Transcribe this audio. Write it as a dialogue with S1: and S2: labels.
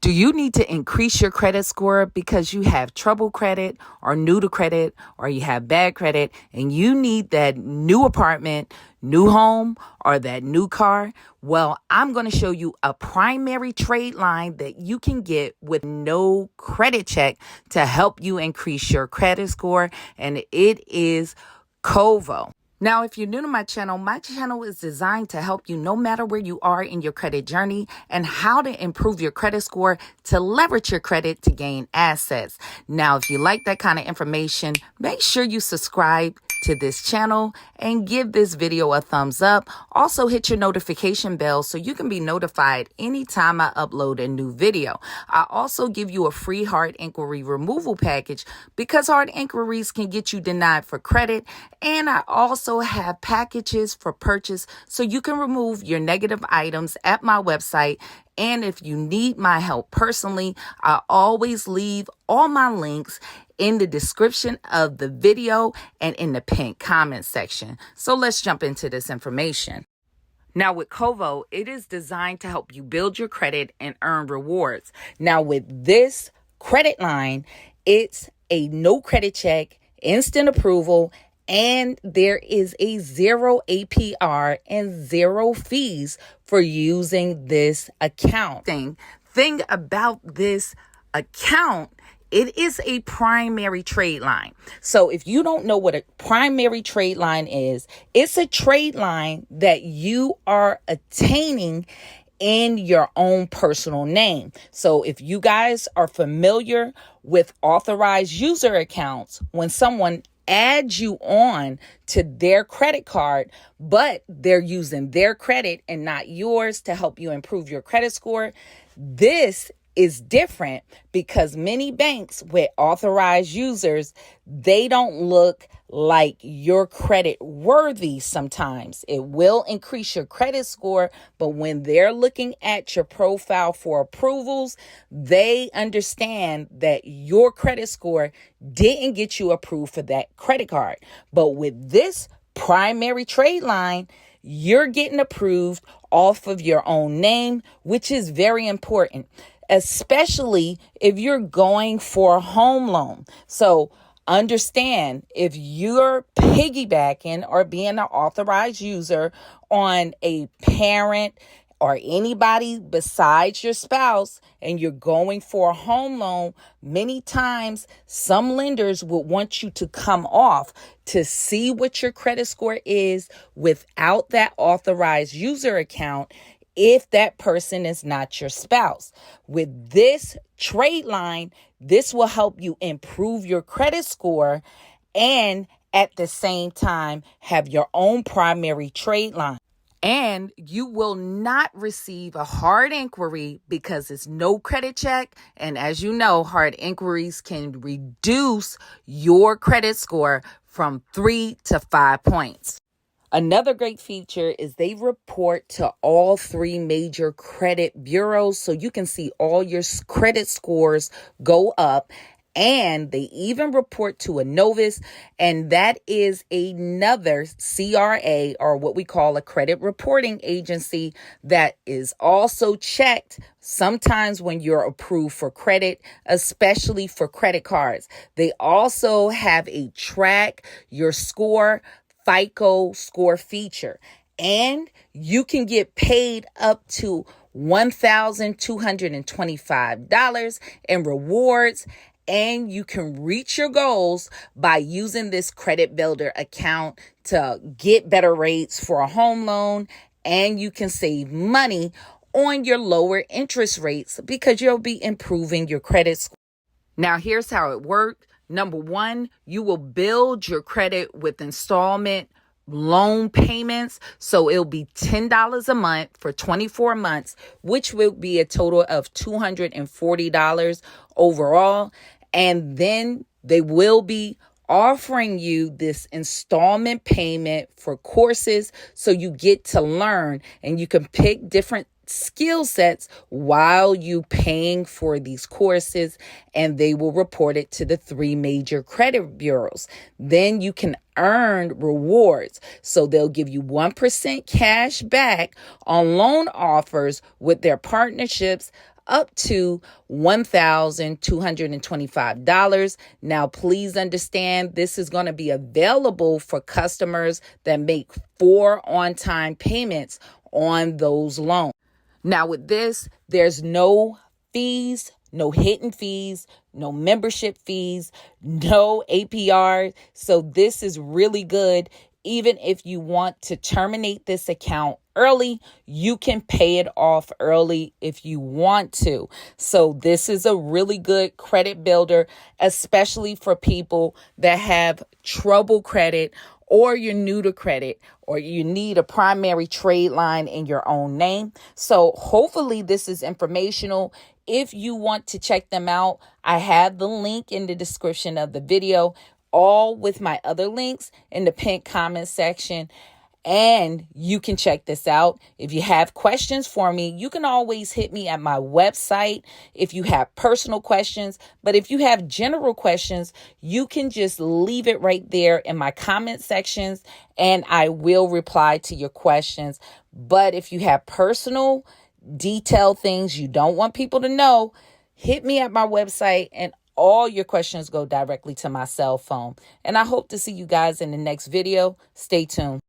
S1: Do you need to increase your credit score because you have trouble credit or new to credit or you have bad credit and you need that new apartment, new home, or that new car? Well, I'm going to show you a primary trade line that you can get with no credit check to help you increase your credit score, and it is Kovo. Now, if you're new to my channel is designed to help you no matter where you are in your credit journey and how to improve your credit score to leverage your credit to gain assets. Now, if you like that kind of information, make sure you subscribe to this channel and give this video a thumbs up. Also hit your notification bell so you can be notified anytime I upload a new video. I also give you a free hard inquiry removal package because hard inquiries can get you denied for credit. And I also have packages for purchase so you can remove your negative items at my website. And if you need my help personally, I always leave all my links in the description of the video and in the pinned comment section. So let's jump into this information. Now with Kovo, it is designed to help you build your credit and earn rewards. Now with this credit line, it's a no credit check, instant approval, and there is a 0 APR and 0 fees for using this account. Thing about this account, it is a primary trade line. So if you don't know what a primary trade line is, it's a trade line that you are attaining in your own personal name. So if you guys are familiar with authorized user accounts, when someone adds you on to their credit card, but they're using their credit and not yours to help you improve your credit score, this is different because many banks with authorized users, they don't look like you're credit worthy sometimes. It will increase your credit score, but when they're looking at your profile for approvals, they understand that your credit score didn't get you approved for that credit card. But with this primary trade line, you're getting approved off of your own name, which is very important, especially if you're going for a home loan. So understand, if you're piggybacking or being an authorized user on a parent or anybody besides your spouse and you're going for a home loan, many times some lenders will want you to come off to see what your credit score is without that authorized user account if that person is not your spouse. With this trade line, this will help you improve your credit score and at the same time have your own primary trade line. And you will not receive a hard inquiry because it's no credit check. And as you know, hard inquiries can reduce your credit score from 3 to 5 points. Another great feature is they report to all 3 major credit bureaus so you can see all your credit scores go up. And they even report to a Novus, and that is another CRA, or what we call a credit reporting agency, that is also checked sometimes when you're approved for credit, especially for credit cards. They also have a track your score FICO score feature, and you can get paid up to $1,225 in rewards. And you can reach your goals by using this credit builder account to get better rates for a home loan. And you can save money on your lower interest rates because you'll be improving your credit score. Now, here's how it works. Number 1, you will build your credit with installment loan payments. So it'll be $10 a month for 24 months, which will be a total of $240 overall. And then they will be offering you this installment payment for courses so you get to learn and you can pick different skill sets while you paying for these courses, and they will report it to the 3 major credit bureaus. Then you can earn rewards. So they'll give you 1% cash back on loan offers with their partnerships up to $1,225. Now, please understand this is going to be available for customers that make 4 on-time payments on those loans. Now, with this, there's no fees, no hidden fees, no membership fees, no APR. So this is really good. Even if you want to terminate this account early, you can pay it off early if you want to. So this is a really good credit builder, especially for people that have trouble credit, or you're new to credit, or you need a primary trade line in your own name. So hopefully this is informational. If you want to check them out, I have the link in the description of the video, all with my other links in the pinned comment section. And you can check this out. If you have questions for me, you can always hit me at my website if you have personal questions. But if you have general questions, you can just leave it right there in my comment sections and I will reply to your questions. But if you have personal, detailed things you don't want people to know, hit me at my website and all your questions go directly to my cell phone. And I hope to see you guys in the next video. Stay tuned.